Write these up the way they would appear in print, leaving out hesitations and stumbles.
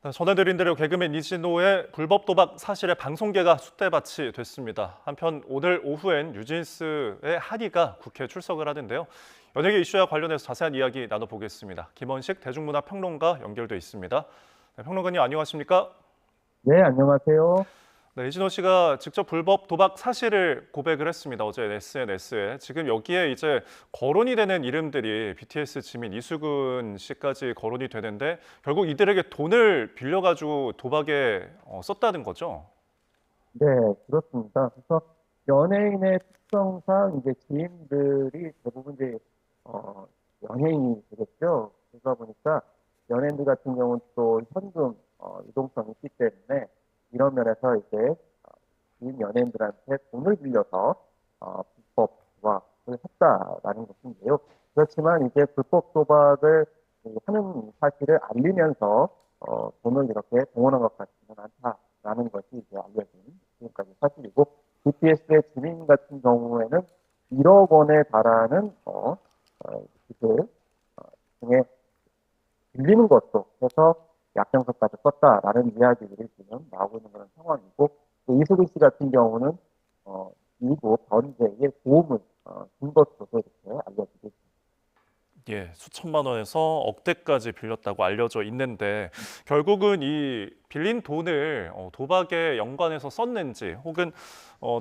네, 전해드린 대로 개그맨 이진호의 불법 도박 사실의 방송계가 숫대밭이 됐습니다. 한편 오늘 오후엔 뉴진스의 한이가 국회에 출석을 하는데요. 연예계 이슈와 관련해서 자세한 이야기 나눠보겠습니다. 김원식 대중문화평론가 연결돼 있습니다. 네, 평론가님 안녕하십니까? 네, 안녕하세요. 네, 이진호 씨가 직접 불법 도박 사실을 고백을 했습니다. 어제 SNS에. 지금 여기에 이제 거론이 되는 이름들이 BTS 지민, 이수근 씨까지 거론이 되는데 결국 이들에게 돈을 빌려가지고 도박에 썼다는 거죠. 네, 그렇습니다. 그래서 연예인의 특성상 이제 지인들이 대부분 이제 어, 연예인이 되겠죠. 그러다 보니까 연예인들 같은 경우는 또 현금 유동성이 있기 때문에 이런 면에서 이제 어, 지인 연예인들한테 돈을 빌려서 불법 도박을 했다라는 것인데요. 그렇지만 이제 불법 도박을 하는 사실을 알리면서 돈을 이렇게 동원한 것 같지는 않다라는 것이 이제 알려진 지금까지 사실이고, BTS의 지민 같은 경우에는 1억 원에 달하는 빚을 중에 빌리는 것도 해서 약정서까지 썼다라는 이야기들이 지금 나오고 있는 그런 상황이고, 또 이수근 씨 같은 경우는 일부 변제에 도움을 준 것으로도 이렇게 알려지고 있습니다. 예, 수천만 원에서 억대까지 빌렸다고 알려져 있는데 결국은 이 빌린 돈을 도박에 연관해서 썼는지 혹은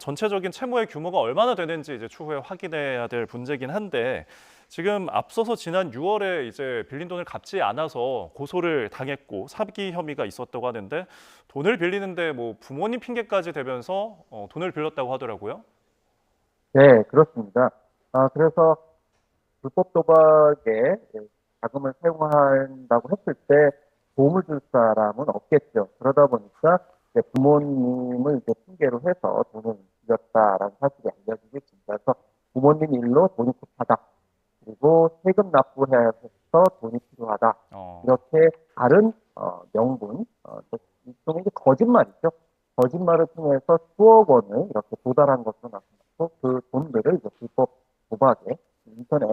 전체적인 채무의 규모가 얼마나 되는지 이제 추후에 확인해야 될 문제긴 한데 지금 앞서서 지난 6월에 이제 빌린 돈을 갚지 않아서 고소를 당했고 사기 혐의가 있었다고 하는데 돈을 빌리는데 뭐 부모님 핑계까지 대면서 돈을 빌렸다고 하더라고요. 네, 그렇습니다. 그래서 불법 도박에 자금을 사용한다고 했을 때 도움을 줄 사람은 없겠죠. 그러다 보니까 이제 부모님을 이제 핑계로 해서 돈을 빌렸다라는 사실이 알려지고 있습니다. 그래서 부모님 일로 돈이 급하다. 그리고 세금 납부해서 돈이 필요하다. 어, 이렇게 다른 명분, 또 일종의 이제 거짓말이죠. 거짓말을 통해서 수억 원을 이렇게 도달한 것으로 나타났고, 그 돈들을 이제 불법 도박에, 인터넷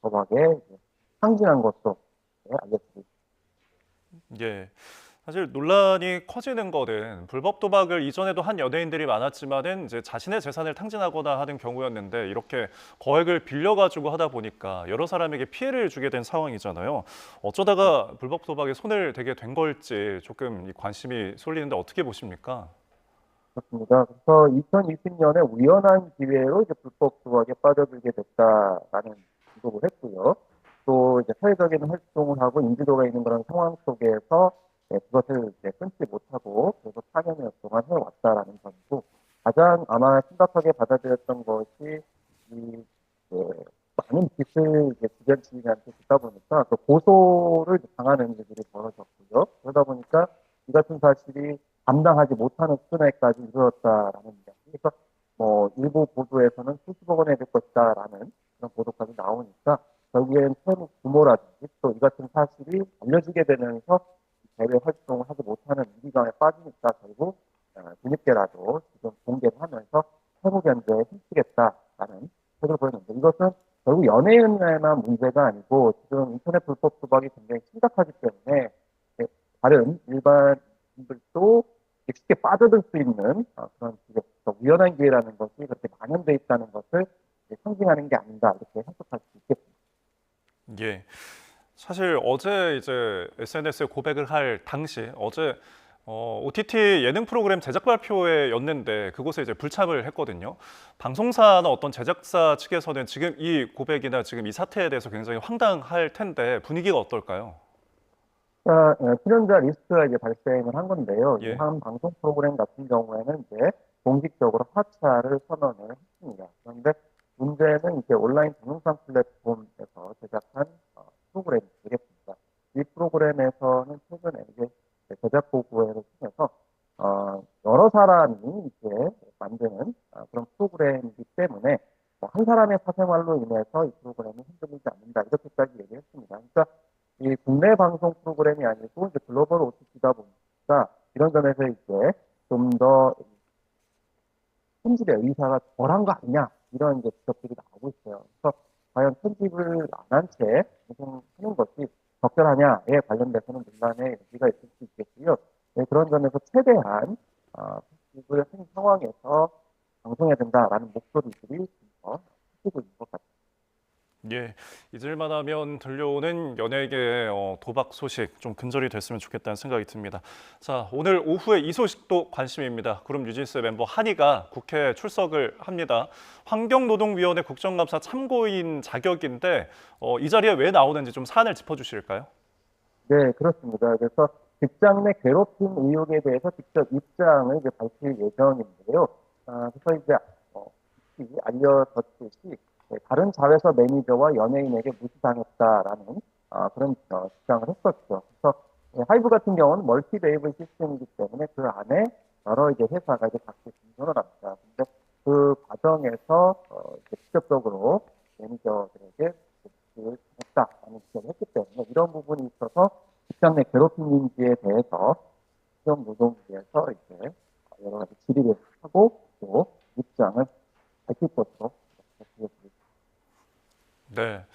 도박에 이제 상진한 것으로 알려지고 있습니다. 예. 사실 논란이 커지는 거는 불법 도박을 이전에도 한 연예인들이 많았지만은 이제 자신의 재산을 탕진하거나 하는 경우였는데 이렇게 거액을 빌려가지고 하다 보니까 여러 사람에게 피해를 주게 된 상황이잖아요. 어쩌다가 불법 도박에 손을 대게 된 걸지 조금 이 관심이 쏠리는데 어떻게 보십니까? 그렇습니다. 그래서 2020년에 우연한 기회로 이제 불법 도박에 빠져들게 됐다라는 기록을 했고요. 또 이제 사회적인 활동을 하고 인지도가 있는 그런 상황 속에서 그것을 이제 끊지 못하고 계속 4년여 동안 해왔다라는 점이고, 가장 아마 심각하게 받아들였던 것이 이 많은 빚을 이제 주변 지인한테 줬다 보니까 또 고소를 당하는 일들이 벌어졌고요. 그러다 보니까 이 같은 사실이 감당하지 못하는 수준에까지 이르렀다라는 이야기. 그래서 뭐 일부 보도에서는 수십억 원에 될 것이다라는 그런 보도까지 나오니까 결국엔 채무 부모라든지 또 이 같은 사실이 알려지게 되면서 대외 활동을 하지 못하는 위기감에 빠지니까 결국 뒤늦게라도 지금 공개를 하면서 채무 변제에 힘쓰겠다라는 책을 보였는데, 이것은 결국 연예인에만 문제가 아니고 지금 인터넷 불법 도박이 굉장히 심각하기 때문에 다른 일반인들도 쉽게 빠져들 수 있는 그런 우연한 기회라는 것이 그렇게 만연돼 있다는 것을 상징하는 게 아닌가 이렇게 해석할 수 있겠습니다. 예. 사실 어제 이제 SNS에 고백을 할 당시 어제 OTT 예능 프로그램 제작 발표회였는데 그곳에 이제 불참을 했거든요. 방송사나 어떤 제작사 측에서는 지금 이 고백이나 지금 이 사태에 대해서 굉장히 황당할 텐데 분위기가 어떨까요? 출연자 리스트가 이제 발생을 한 건데요. 이 예. 한 방송 프로그램 같은 경우에는 이제 공식적으로 하차를 선언을 했습니다. 그런데 문제는 이제 온라인 동영상 플랫폼에서 제작한 프로그램이 되겠습니다. 이 프로그램에서는 최근에 이제 제작 보고회를 통해서 여러 사람이 이제 만드는 그런 프로그램이기 때문에 뭐한 사람의 사생활로 인해서 이 프로그램이 흔들리지 않는다 이렇게까지 얘기했습니다. 그러니까 이 국내 방송 프로그램이 아니고 이제 글로벌 OTT다 보니까 이런 점에서 이제 좀 더 편집의 의사가 덜한 거 아니냐 이런 이제 지적들이 나오고 있어요. 그래서 과연 편집을 안 한 채 방송하는 것이 적절하냐에 관련돼서는 논란의 여지가 있을 수 있겠고요. 네, 그런 점에서 최대한 입을 한 상황에서 방송해야 된다라는 목소리들이 좀 더 커지고 있는 것 같아요. 예, 잊을만 하면 들려오는 연예계 도박 소식 좀 근절이 됐으면 좋겠다는 생각이 듭니다. 자, 오늘 오후에 이 소식도 관심입니다. 그룹 뉴진스 멤버 한이가 국회에 출석을 합니다. 환경노동위원회 국정감사 참고인 자격인데 이 자리에 왜 나오는지 좀 사안을 짚어주실까요? 네, 그렇습니다. 그래서 직장 내 괴롭힘 의혹에 대해서 직접 입장을 이제 밝힐 예정인데요. 그래서 이제 혹시 알려졌듯이 다른 자회사 매니저와 연예인에게 무시당했다라는 그런 주장을 했었죠. 그래서 하이브 같은 경우는 멀티 레이블 시스템이기 때문에 그 안에 여러 이제 회사가 이제 각기 분선을 합니다. 근데 그 과정에서 이제 직접적으로 매니저들에게 무시를 당했다라는 지적을 했기 때문에 이런 부분이 있어서 직장 내 괴롭힘 민지에 대해서 노동부에서 이제 여러 가지 질의를 하고 또 입장을 밝힐 것으로 보여집니다. 네.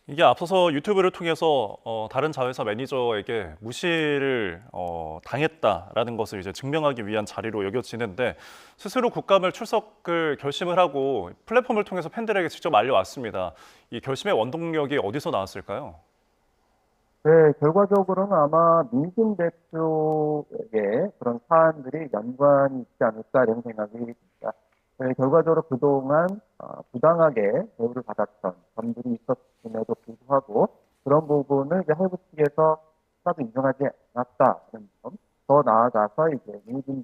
이게 앞서서 유튜브를 통해서 다른 자회사 매니저에게 무시를 당했다라는 것을 이제 증명하기 위한 자리로 여겨지는데 스스로 국감을 출석을 결심을 하고 플랫폼을 통해서 팬들에게 직접 알려왔습니다. 이 결심의 원동력이 어디서 나왔을까요? 네, 결과적으로는 아마 민진 대표의 그런 사안들이 연관이 있지 않을까 이런 생각이 듭니다. 네, 결과적으로 그동안 부당하게 대우를 받았던 점들이 있었음에도 불구하고 그런 부분을 이제 할부 측에서 하나도 인정하지 않았다는 점, 더 나아가서 이제 민진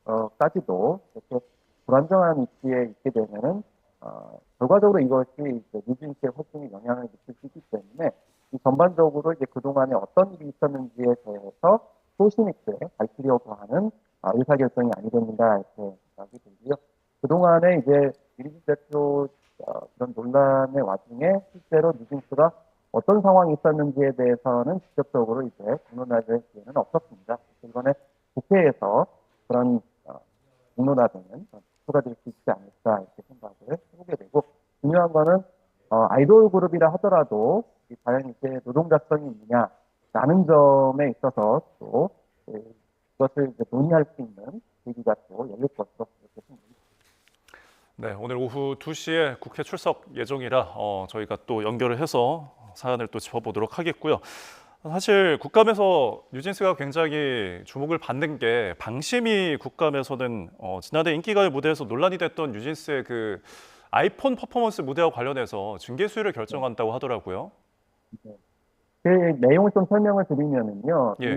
대표까지도 이렇게 불안정한 위치에 있게 되면은 결과적으로 이것이 이제 민진 씨의 활동에 영향을 미칠 수 있기 때문에 이 전반적으로 이제 그동안에 어떤 일이 있었는지에 대해서 소신 있게 밝히려고 하는 의사결정이 아니겠는가 이렇게 생각이 들고요. 그동안에 이제 유리진 대표 그런 논란의 와중에 실제로 뉴진스가 어떤 상황이 있었는지에 대해서는 직접적으로 이제 공론화될 기회는 없었습니다. 이번에 국회에서 그런 공론화되는 수가 될 수 있지 않을까 이렇게 생각을 해보게 되고 중요한 거는 아이돌 그룹이라 하더라도 과연 이제 노동자성이 있느냐라는 점에 있어서 또 그것을 이제 논의할 수 있는 계기가 또 열릴 것으로 이렇게 생각합니다. 네, 오늘 오후 2시에 국회 출석 예정이라 저희가 또 연결을 해서 사안을 또 짚어보도록 하겠고요. 사실 국감에서 뉴진스가 굉장히 주목을 받는 게 방심이 국감에서는 지난해 인기가요 무대에서 논란이 됐던 뉴진스의 그 아이폰 퍼포먼스 무대와 관련해서 징계 수위를 결정한다고 하더라고요. 네. 그 내용을 좀 설명을 드리면은요, 예,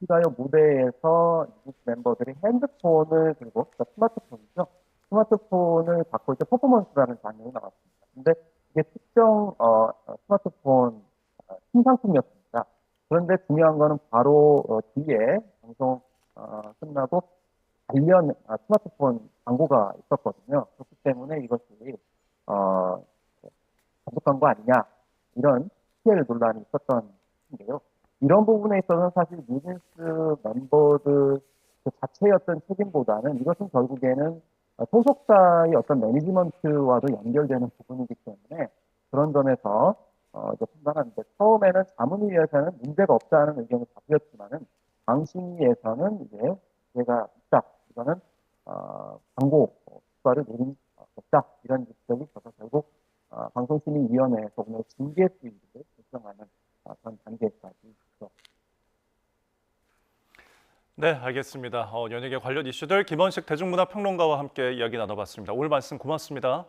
이 가요 무대에서 뉴진스 멤버들이 핸드폰을 들고, 그러니까 스마트폰이죠. 스마트폰을 갖고 이제 퍼포먼스라는 장면이 나왔습니다. 근데 이게 특정 스마트폰 신상품이었습니다. 그런데 중요한 거는 바로 뒤에 방송 끝나고 관련 스마트폰 광고가 있었거든요. 그렇기 때문에 이것이 어, 단독 광고 아니냐 이런 피해를 논란이 있었던 인데요. 이런 부분에 있어서는 사실 뉴진스 멤버들 그 자체의 책임보다는 이것은 결국에는 소속사의 어떤 매니지먼트와도 연결되는 부분이기 때문에 그런 점에서 이제 판단하는데 처음에는 자문위에서는 문제가 없다는 의견을 가졌지만은 방심위에서는 이제 문제가 있다. 이거는 광고 효과를 노린 것다. 이런 지적이 있어서 결국 방송심의위원회에서 오늘 징계 수위를 결정하는 그런 단계까지 있죠. 네, 알겠습니다. 연예계 관련 이슈들 김원식 대중문화평론가와 함께 이야기 나눠봤습니다. 오늘 말씀 고맙습니다.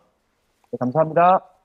네, 감사합니다.